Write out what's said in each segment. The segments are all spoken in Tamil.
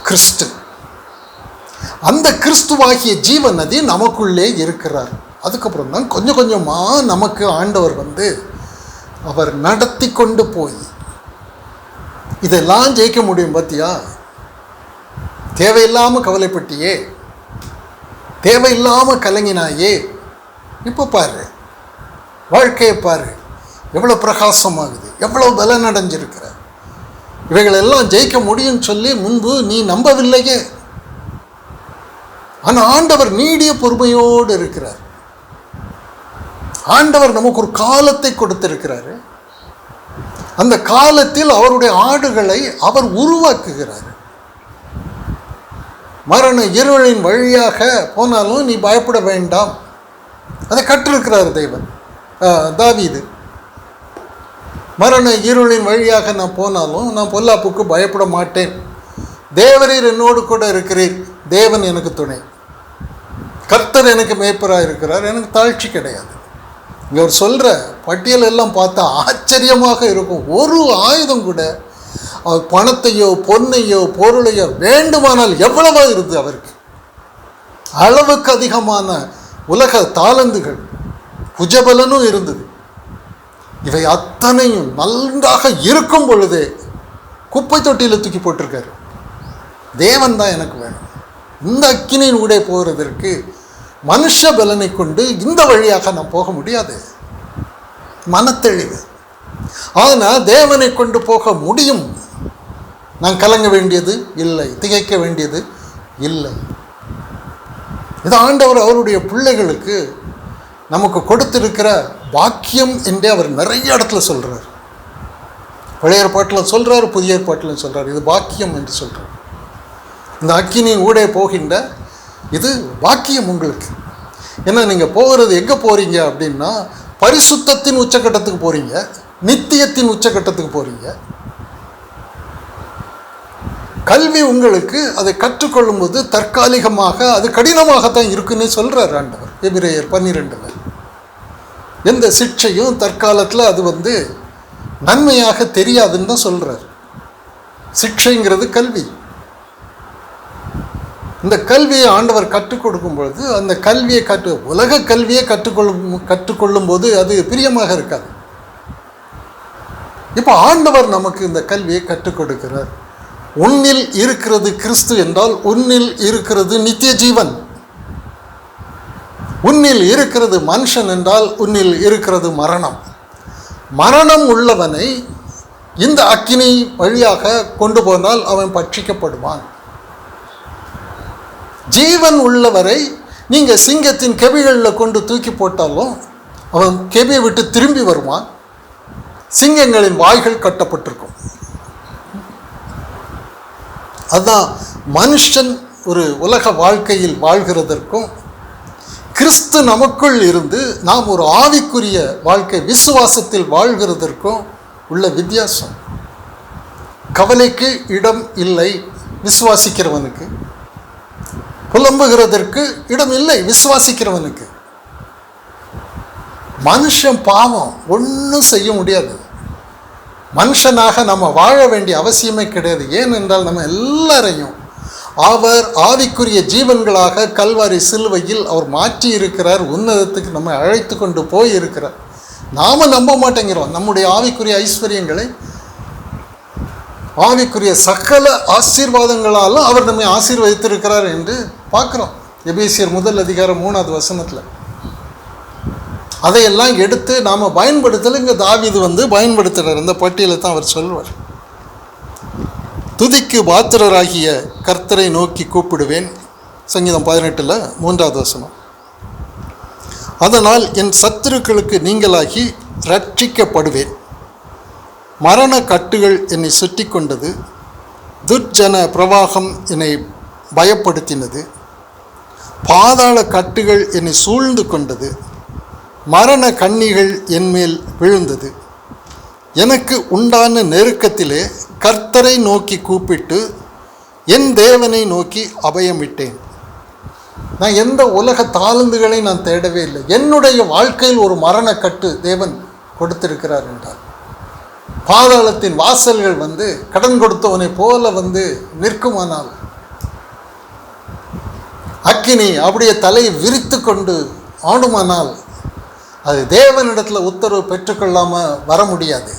கிறிஸ்து. அந்த கிறிஸ்துவாகிய ஜீவன் நதி நமக்குள்ளே இருக்கிறார். அதுக்கப்புறம் தான் கொஞ்சம் கொஞ்சமாக நமக்கு ஆண்டவர் அவர் நடத்தி கொண்டு போய் இதெல்லாம் ஜெயிக்க முடியும். பார்த்தியா, தேவையில்லாமல் கவலைப்பட்டியே, தேவையில்லாமல் கலங்கினாயே, இப்போ பாரு, வாழ்க்கையை பாரு, எவ்வளோ பிரகாசமாகுது, எவ்வளோ பலன் அடைஞ்சிருக்கிற. இவைகளெல்லாம் ஜெயிக்க முடியும்னு சொல்லி முன்பு நீ நம்பவில்லையே. ஆனால் ஆண்டவர் நீடிய பொறுமையோடு இருக்கிறார். ஆண்டவர் நமக்கு ஒரு காலத்தை கொடுத்திருக்கிறாரு. அந்த காலத்தில் அவருடைய ஆடுகளை அவர் உருவாக்குகிறார். மரண இருளின் வழியாக போனாலும் நீ பயப்பட வேண்டாம், அதை கற்றிருக்கிறார் தாவீது. மரண இருளின் வழியாக நான் போனாலும் நான் பொல்லாப்புக்கு பயப்பட மாட்டேன், தேவரீர் என்னோடு கூட இருக்கிறீர், தேவன் எனக்கு துணை, கர்த்தர் எனக்கு மேய்ப்பராக இருக்கிறார், எனக்கு தாழ்ச்சி கிடையாது. இங்கே அவர் சொல்கிற பட்டியல் எல்லாம் பார்த்தா ஆச்சரியமாக இருக்கும். ஒரு ஆயுதம் கூட அவர் பணத்தையோ பொன்னையோ பொருளையோ வேண்டுமானால் எவ்வளவோ இருந்தது அவருக்கு, அளவுக்கு அதிகமான உலக தாளந்துகள் புஜபலனும் இருந்தது. இவை அத்தனையும் நன்றாக இருக்கும் பொழுதே குப்பை தொட்டியில் தூக்கி போட்டிருக்காரு. தேவன் தான் எனக்கு வேணும். இந்த அக்கினியின் ஊடே போகிறதற்கு மனுஷ பலனை கொண்டு இந்த வழியாக நான் போக முடியாது. மனத்தெளிவு. ஆனால் தேவனை கொண்டு போக முடியும். நான் கலங்க வேண்டியது இல்லை, திகைக்க வேண்டியது இல்லை. இது ஆண்டவர் அவருடைய பிள்ளைகளுக்கு நமக்கு கொடுத்திருக்கிற பாக்கியம் என்றே அவர் நிறைய இடத்துல சொல்கிறார். பழைய ஏற்பாட்டில் சொல்கிறார், புதிய ஏற்பாட்டில் சொல்கிறார். இது பாக்கியம் என்று சொல்கிறார். இந்த அக்கினியின் ஊடே போகின்ற இது பாக்கியம் உங்களுக்கு. ஏன்னா நீங்கள் போகிறது எங்கே போகிறீங்க அப்படின்னா பரிசுத்தத்தின் உச்சக்கட்டத்துக்கு போகிறீங்க, நித்தியத்தின் உச்சக்கட்டத்துக்கு போகிறீங்க. கல்வி உங்களுக்கு அதை கற்றுக்கொள்ளும்போது தற்காலிகமாக அது கடினமாகத்தான் இருக்குன்னு சொல்கிறார் ஆண்டவர் எபிரேயர் 12. எந்த சிக்ஷையும் தற்காலத்தில் அது நன்மையாக தெரியாதுன்னு தான் சொல்கிறார். சிக்ஷைங்கிறது கல்வி. இந்த கல்வியை ஆண்டவர் கற்றுக் கொடுக்கும் பொழுது அந்த கல்வியை உலக கல்வியை கற்றுக்கொள்ளும் போது அது பிரியமாக இருக்காது. இப்போ ஆண்டவர் நமக்கு இந்த கல்வியை கற்றுக் கொடுக்கிறார். உன்னில் இருக்கிறது கிறிஸ்து என்றால் உன்னில் இருக்கிறது நித்திய ஜீவன். உன்னில் இருக்கிறது மனுஷன் என்றால் உன்னில் இருக்கிறது மரணம். மரணம் உள்ளவனை இந்த அக்கினி வழியாக கொண்டு போனால் அவன் பட்சிக்கப்படுவான். ஜீவன் உள்ளவரை நீங்கள் சிங்கத்தின் கெபிகளில் கொண்டு தூக்கி போட்டாலும் அவன் கெபியை விட்டு திரும்பி வருவான். சிங்கங்களின் வாய்கள் கட்டப்பட்டிருக்கும். அதுதான் மனுஷன் ஒரு உலக வாழ்க்கையில் வாழ்கிறதற்கும் கிறிஸ்து நமக்குள் இருந்து நாம் ஒரு ஆவிக்குரிய வாழ்க்கை விசுவாசத்தில் வாழ்கிறதற்கும் உள்ள வித்தியாசம். கவலைக்கு இடம் இல்லை விசுவாசிக்கிறவனுக்கு, புலம்புகிறதற்கு இடம் இல்லை விசுவாசிக்கிறவனுக்கு. மனுஷன் பாவம் ஒன்றும் செய்ய முடியாது. மனுஷனாக நம்ம வாழ வேண்டிய அவசியமே கிடையாது. ஏனென்றால் நம்ம எல்லாரையும் அவர் ஆவிக்குரிய ஜீவன்களாக கல்வாரி சிலுவையில் அவர் மாற்றி இருக்கிறார். உன்னதத்துக்கு நம்ம அழைத்து கொண்டு போய் இருக்கிறார். நாம் நம்ப மாட்டேங்கிறோம் நம்முடைய ஆவிக்குரிய ஐஸ்வர்யங்களை. ஆவிக்குரிய சகல ஆசீர்வாதங்களாலும் அவர் நம்மை ஆசீர்வதித்திருக்கிறார் என்று பார்க்குறோம். எபேசியர் 1:3 அதையெல்லாம் எடுத்து நாம் பயன்படுத்தலை. இங்கே தாவீது பயன்படுத்துகிறார். இந்த பட்டியலை தான் அவர் சொல்வார். துதிக்கு பாத்திரராகிய கர்த்தரை நோக்கி கூப்பிடுவேன், சங்கீதம் 18:3. அதனால் என் சத்துருக்களுக்கு நீங்களாகி ரட்சிக்கப்படுவேன். மரண கட்டுகள் என்னை சுற்றி கொண்டது, துர்ஜன பிரவாகம் என்னை பயப்படுத்தினது, பாதாள கட்டுகள் என்னை சூழ்ந்து கொண்டது, மரண கண்ணிகள் என்மேல் விழுந்தது. எனக்கு உண்டான நெருக்கத்திலே கர்த்தரை நோக்கி கூப்பிட்டு என் தேவனை நோக்கி அபயமிட்டேன். நான் எந்த உலக தாளந்துகளை நான் தேடவே இல்லை. என்னுடைய வாழ்க்கையில் ஒரு மரணக்கட்டு தேவன் கொடுத்திருக்கிறார் என்றார். பாதாளத்தின் வாசல்கள் கடன் கொடுத்தவனை போல நிற்குமானால் அக்கினி அப்படியே தலையை விரித்து கொண்டு ஆடுமானால் அது தேவனிடத்தில் உத்தரவு பெற்றுக்கொள்ளாமல் வர முடியாது.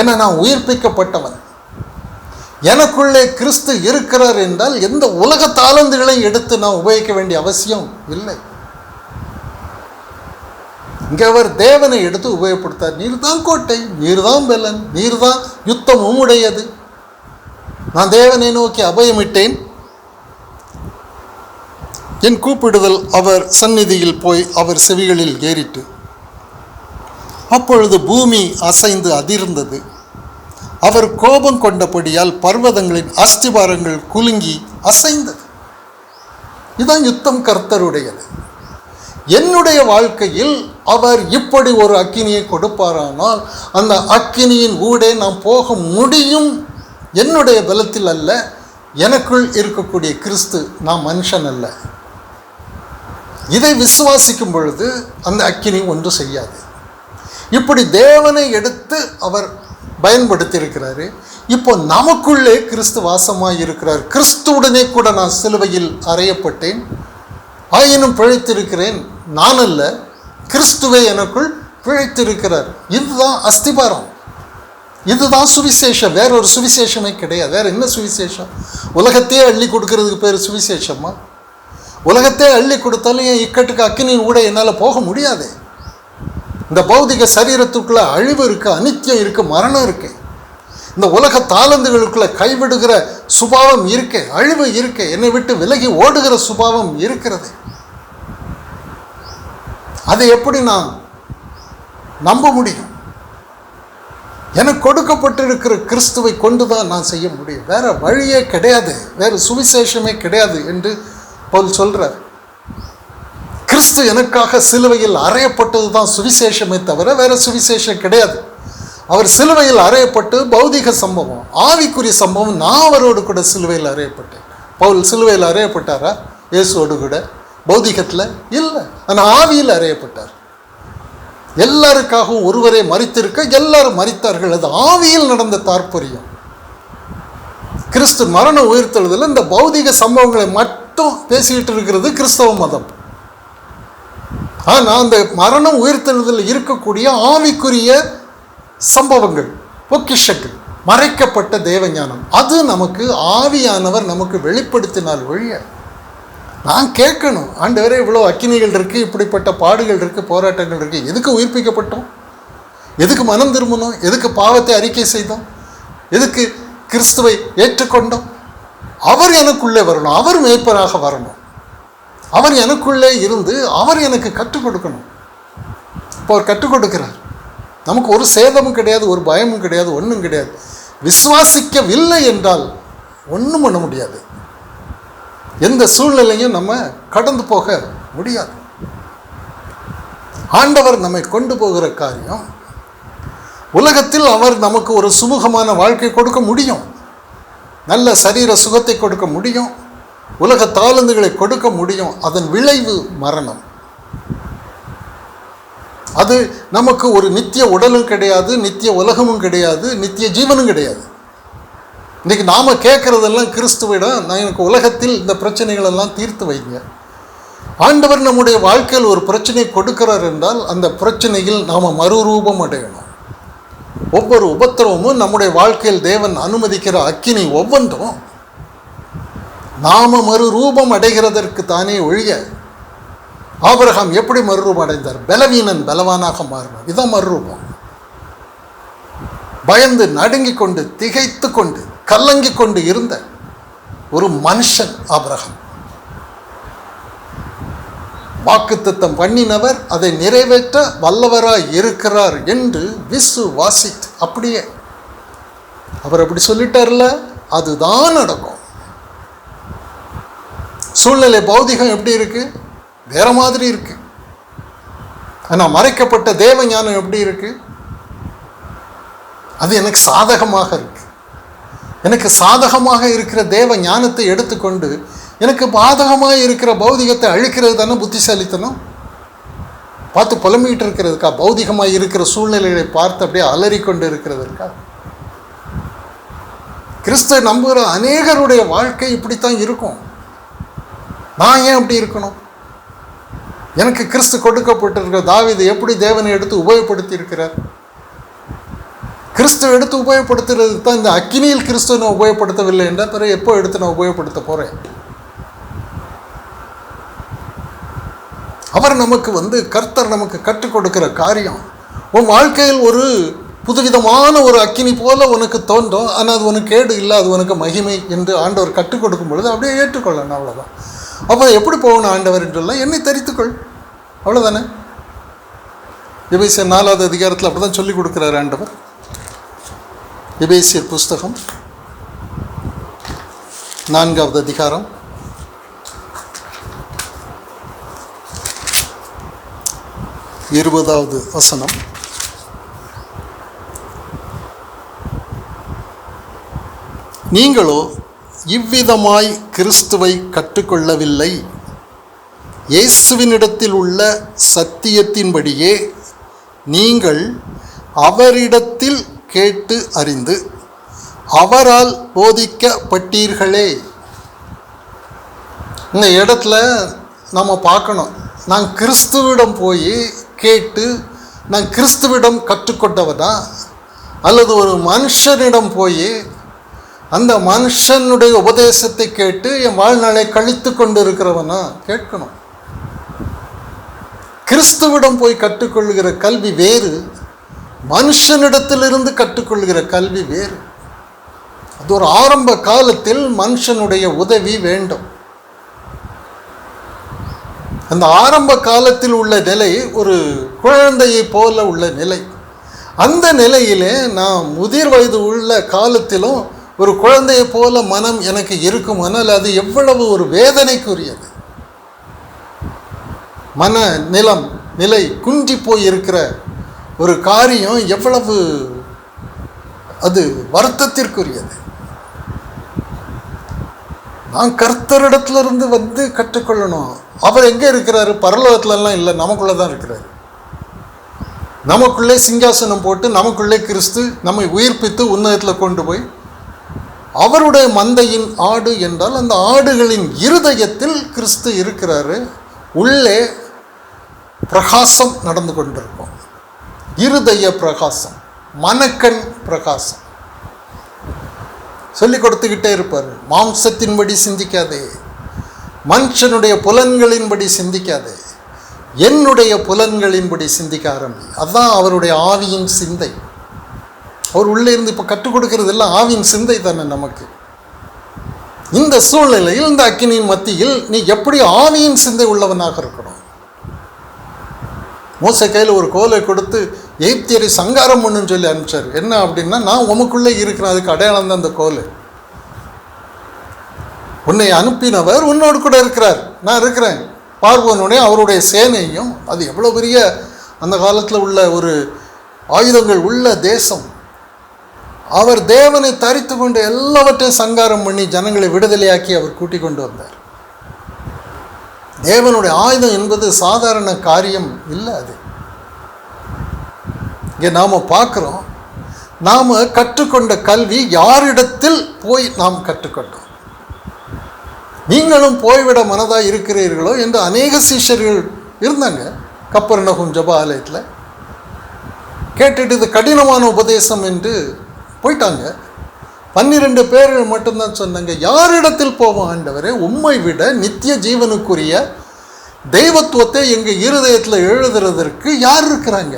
ஏன்னா நான் உயிர்ப்பிக்கப்பட்டவன், எனக்குள்ளே கிறிஸ்து இருக்கிறார் என்றால் எந்த உலக தாளந்துகளையும் எடுத்து நான் உபயோகிக்க வேண்டிய அவசியம் இல்லை. இங்கே அவர் தேவனை எடுத்து உபயோகப்படுத்தார். நீர் தான் கோட்டை, நீர் தான் பெலன், நீர் தான் யுத்தம் உம்முடையது. நான் தேவனை நோக்கி அபயமிட்டேன். என் கூப்பிடுதல் அவர் சந்நிதியில் போய் அவர் செவிகளில் ஏறிட்டு, அப்பொழுது பூமி அசைந்து அதிர்ந்தது. அவர் கோபம் கொண்டபடியால் பர்வதங்களின் அஸ்திபாரங்கள் குலுங்கி அசைந்தது. இதுதான் யுத்தம் கர்த்தருடையது. என்னுடைய வாழ்க்கையில் அவர் இப்படி ஒரு அக்கினியை கொடுப்பாரானால் அந்த அக்கினியின் ஊடே நாம் போக முடியும். என்னுடைய பலத்தில் அல்ல, எனக்குள் இருக்கக்கூடிய கிறிஸ்து, நான் மனுஷன் அல்ல. இதை விசுவாசிக்கும் பொழுது அந்த அக்கினி ஒன்று செய்யாது. இப்படி தேவனை எடுத்து அவர் பயன்படுத்தி இருக்கிறாரு. இப்போ நமக்குள்ளே கிறிஸ்து வாசமாய் இருக்கிறார். கிறிஸ்துவுடனே கூட நான் சிலுவையில் அறையப்பட்டேன், ஆயினும் பிழைத்திருக்கிறேன். நான் அல்ல, கிறிஸ்துவே எனக்குள் பிழைத்திருக்கிறார். இதுதான் அஸ்திபாரம், இதுதான் சுவிசேஷம். வேற ஒரு சுவிசேஷமே கிடையாது. வேற என்ன சுவிசேஷம்? உலகத்தையே அள்ளி கொடுக்கறதுக்கு பேர் சுவிசேஷமா? உலகத்தையே அள்ளி கொடுத்தாலும் என் இக்கட்டுக்கு அக்கினியின் கூட என்னால் போக முடியாது. இந்த பௌதிக சரீரத்துக்குள்ள அழிவு இருக்கு, அனித்தியம் இருக்கு, மரணம் இருக்கு. இந்த உலக தாளந்துகளுக்குள்ள கைவிடுகிற சுபாவம் இருக்கு, அழிவு இருக்கு, என்னை விட்டு விலகி ஓடுகிற சுபாவம் இருக்கிறது. அதை எப்படி நான் நம்ப முடியும்? எனக்கு கொடுக்கப்பட்டிருக்கிற கிறிஸ்துவை கொண்டுதான் நான் செய்ய முடியும். வேற வழியே கிடையாது, வேற சுவிசேஷமே கிடையாது என்று பவுல் சொல்றார். கிறிஸ்து எனக்காக சிலுவையில் அறையப்பட்டது தான் சுவிசேஷமே தவிர வேற சுவிசேஷம் கிடையாது. அவர் சிலுவையில் அறையப்பட்டு பௌதிக சம்பவம், ஆவிக்குரிய சம்பவம். நான் அவரோடு கூட சிலுவையில் அறையப்பட்டேன். பவுல் சிலுவையில் அறையப்பட்டாரா? இயேசுவோடு கூட பௌதிகத்தில் இல்லை, ஆனால் ஆவியில் அறையப்பட்டார். எல்லாருக்காகவும் ஒருவரே மரித்திருக்க எல்லாரும் மரித்தார்கள். அது ஆவியில் நடந்த தாற்பயம். கிறிஸ்து மரண உயிர்த்தெழுதல் இந்த பௌதிக சம்பவங்களை மட்டும் பேசிக்கிட்டு இருக்கிறது கிறிஸ்தவ மதம். ஆனால் அந்த மரணம் உயிர்த்தெழுதல் இருக்கக்கூடிய ஆவிக்குரிய சம்பவங்கள், பொக்கிஷங்கள், மறைக்கப்பட்ட தேவஞானம், அது நமக்கு ஆவியானவர் நமக்கு வெளிப்படுத்தினால் ஒழிய நான் கேட்கணும், ஆண்டவரே இவ்வளோ அக்கினிகள் இருக்குது, இப்படிப்பட்ட பாடுகள் இருக்குது, போராட்டங்கள் இருக்குது, எதுக்கு உயிர்ப்பிக்கப்பட்டோம், எதுக்கு மனம் திரும்பணும், எதுக்கு பாவத்தை அறிக்கை செய்தோம், எதுக்கு கிறிஸ்துவை ஏற்றுக்கொண்டோம்? அவர் எனக்குள்ளே வரணும், அவர் மேய்ப்பராக வரணும், அவர் எனக்குள்ளே இருந்து அவர் எனக்கு கற்றுக் கொடுக்கணும். இப்போ அவர் கற்றுக் கொடுக்கிறார். நமக்கு ஒரு சேதமும் கிடையாது, ஒரு பயமும் கிடையாது, ஒன்றும் கிடையாது. விசுவாசிக்கவில்லை என்றால் ஒன்றும் பண்ண முடியாது. எந்த சூழ்நிலையும் நம்ம கடந்து போக முடியாது. ஆண்டவர் நம்மை கொண்டு போகிற காரியம், உலகத்தில் அவர் நமக்கு ஒரு சுமூகமான வாழ்க்கை கொடுக்க முடியும், நல்ல சரீர சுகத்தை கொடுக்க முடியும், உலக தாளந்துகளை கொடுக்க முடியும். அதன் விளைவு மரணம். அது நமக்கு ஒரு நித்திய உடலும் கிடையாது, நித்திய உலகமும் கிடையாது, நித்திய ஜீவனும் கிடையாது. இன்றைக்கி நாம் கேட்குறதெல்லாம் கிறிஸ்துவிடம், நான் எனக்கு உலகத்தில் இந்த பிரச்சனைகளெல்லாம் தீர்த்து வைங்க. ஆண்டவர் நம்முடைய வாழ்க்கையில் ஒரு பிரச்சனை கொடுக்கிறார் என்றால் அந்த பிரச்சனையில் நாம் மறுரூபம் அடையணும். ஒவ்வொரு உபத்திரவமும் நம்முடைய வாழ்க்கையில் தேவன் அனுமதிக்கிற அக்கினி ஒவ்வொன்றும் நாம மறுரூபம் அடைகிறதற்கு தானே ஒழிய. ஆபிரகாம் எப்படி மறுரூபம் அடைந்தார்? பலவீனன் பலவானாக மாறினார். இதான் மறுரூபம். பயந்து நடுங்கி கொண்டு திகைத்து கொண்டு கலங்கி கொண்டு இருந்த ஒரு மனுஷன் ஆபிரகாம். வாக்குத்தத்தம் பண்ணினவர் அதை நிறைவேற்ற வல்லவராய் இருக்கிறார் என்று விசுவாசித்து அப்படியே அவர் அப்படி சொல்லிட்டார்ல, அதுதான் நடக்கும். சூழ்நிலை பௌதிகம் எப்படி இருக்கு? வேற மாதிரி இருக்கு. ஆனால் மறைக்கப்பட்ட தேவ ஞானம் எப்படி இருக்கு? அது எனக்கு சாதகமாக இருக்கு. எனக்கு சாதகமாக இருக்கிற தேவ ஞானத்தை எடுத்துக்கொண்டு எனக்கு பாதகமாக இருக்கிற பௌதிகத்தை அழிக்கிறது தானே புத்திசாலித்தனம். பார்த்து புலம்பிக்கிட்டு இருக்கிறதுக்கா? பௌதிகமாக இருக்கிற சூழ்நிலைகளை பார்த்து அப்படியே அலறிக்கொண்டு இருக்கிறதற்கா? கிறிஸ்துவை நம்புகிற அநேகருடைய வாழ்க்கை இப்படித்தான் இருக்கும். நான் ஏன் அப்படி இருக்கணும்? எனக்கு கிறிஸ்து கொடுக்கப்பட்டிருக்கிற தாவீது எப்படி தேவனை எடுத்து உபயோகப்படுத்தி இருக்கிறார்? கிறிஸ்துவ எடுத்து உபயோகப்படுத்துறதுக்கு தான். இந்த அக்கினியில் கிறிஸ்துவ நான் உபயோகப்படுத்தவில்லை என்றால் பிறகு எப்போ எடுத்து நான் உபயோகப்படுத்த போகிறேன்? அவர் நமக்கு கர்த்தர் நமக்கு கற்றுக் கொடுக்கிற காரியம், உன் வாழ்க்கையில் ஒரு புதுவிதமான ஒரு அக்கினி போல உனக்கு தோன்றும். ஆனால் அது உனக்கு கேடு இல்லை, அது உனக்கு மகிமை என்று ஆண்டவர் கற்றுக் கொடுக்கும் பொழுது அப்படியே ஏற்றுக்கொள்ளணும். அவ்வளோதான். அப்போ எப்படி போகணும் ஆண்டவர் என்றெல்லாம் என்னை தரித்துக்கொள், அவ்வளோதானே. எபேசியர் 4வது அதிகாரத்தில் அப்படி தான் சொல்லிக் கொடுக்குறாரு ஆண்டவர். எபேசியர் புஸ்தகம் 4வது அதிகாரம் 20வது வசனம். நீங்களோ இவ்விதமாய் கிறிஸ்துவை கற்றுக்கொள்ளவில்லை, இயேசுவினிடத்தில் உள்ள சத்தியத்தின்படியே நீங்கள் அவரிடத்தில் கேட்டு அறிந்து அவரால் போதிக்கப்பட்டீர்களே. இந்த இடத்துல நம்ம பார்க்கணும், நான் கிறிஸ்துவிடம் போய் கேட்டு நான் கிறிஸ்துவிடம் கற்றுக்கொண்டவனா, அல்லது ஒரு மனுஷனிடம் போய் அந்த மனுஷனுடைய உபதேசத்தை கேட்டு என் வாழ்நாளை கழித்து கொண்டு இருக்கிறவனா கேட்கணும். கிறிஸ்துவிடம் போய் கற்றுக்கொள்கிற கல்வி வேறு, மனுஷனிடத்திலிருந்து கற்றுக்கொள்கிற கல்வி வேறு. அது ஒரு ஆரம்ப காலத்தில் மனுஷனுடைய உதவி வேண்டும். அந்த ஆரம்ப காலத்தில் உள்ள நிலை ஒரு குழந்தையை போல உள்ள நிலை. அந்த நிலையிலே நான் முதிர் வயது உள்ள காலத்திலும் ஒரு குழந்தையை போல மனம் எனக்கு இருக்குமானால் அது எவ்வளவு ஒரு வேதனைக்குரியது. நிலை குன்றி போய் இருக்கிற ஒரு காரியம் எவ்வளவு அது வருத்தத்திற்குரியது. நான் கர்த்தரிடத்திலிருந்து கற்றுக்கொள்ளணும். அவர் எங்கே இருக்கிறாரு? பரலோகத்துலலாம் இல்லை, நமக்குள்ளே தான் இருக்கிறாரு. நமக்குள்ளே சிங்காசனம் போட்டு நமக்குள்ளே கிறிஸ்து நம்மை உயிர்ப்பித்து உன்னதத்தில் கொண்டு போய் அவருடைய மந்தையின் ஆடு என்றால் அந்த ஆடுகளின் இருதயத்தில் கிறிஸ்து இருக்கிறாரு. உள்ளே பிரகாசம் நடந்து கொண்டிருக்கும். இருதய பிரகாசம், மனக்கண் பிரகாசம் சொல்லி கொடுத்துக்கிட்டே இருப்பார். மாம்சத்தின்படி சிந்திக்காதே, மனுஷனுடைய புலன்களின்படி சிந்திக்காதே, என்னுடைய புலன்களின்படி சிந்திக்க ஆரம்பி. அதுதான் அவருடைய ஆவியின் சிந்தை. அவர் உள்ளே இருந்து இப்போ கற்றுக் கொடுக்கறது எல்லாம் ஆவியின் சிந்தை தானே நமக்கு. இந்த சூழ்நிலையில் இந்த அக்கினியின் மத்தியில் நீ எப்படி ஆவியின் சிந்தை உள்ளவனாக இருக்கணும்? மோசே கையில் ஒரு கோலை கொடுத்து எகிப்தியரை சங்காரம் பண்ணுன்னு சொல்லி அனுப்பிச்சார். என்ன அப்படின்னா, நான் உமக்குள்ளே இருக்கிறேன், அதுக்கு அடையாளம் தான் அந்த கோல். உன்னை அனுப்பினவர் உன்னோடு கூட இருக்கிறார், நான் இருக்கிறேன். பார்வோனுடைய அவருடைய சேனையும், அது எவ்வளோ பெரிய அந்த காலத்தில் உள்ள ஒரு ஆயுதங்கள் உள்ள தேசம். அவர் தேவனை தரித்து கொண்டு எல்லாவற்றையும் சங்காரம் பண்ணி ஜனங்களை விடுதலையாக்கி அவர் கூட்டிக் கொண்டு வந்தார். தேவனுடைய ஆயுதம் என்பது சாதாரண காரியம் இல்லை. அது இங்கே நாம் பார்க்குறோம், நாம் கற்றுக்கொண்ட கல்வி யாரிடத்தில் போய் நாம் கற்றுக்கொண்டோம். நீங்களும் போய்விட மனதாக இருக்கிறீர்களோ என்று அநேக சீஷர்கள் இருந்தாங்க கப்பர்நகூம் ஜெப ஆலயத்தில். கேட்டுட்டு இது கடினமான உபதேசம் என்று போயிட்டாங்க. 12 பேர்கள் மட்டும்தான் சொன்னாங்க, யாரிடத்தில் போவோம் ஆண்டவரே? உம்மை விட நித்திய ஜீவனுக்குரிய தெய்வத்துவத்தை எங்கள் இருதயத்தில் எழுதுறதற்கு யார் இருக்கிறாங்க?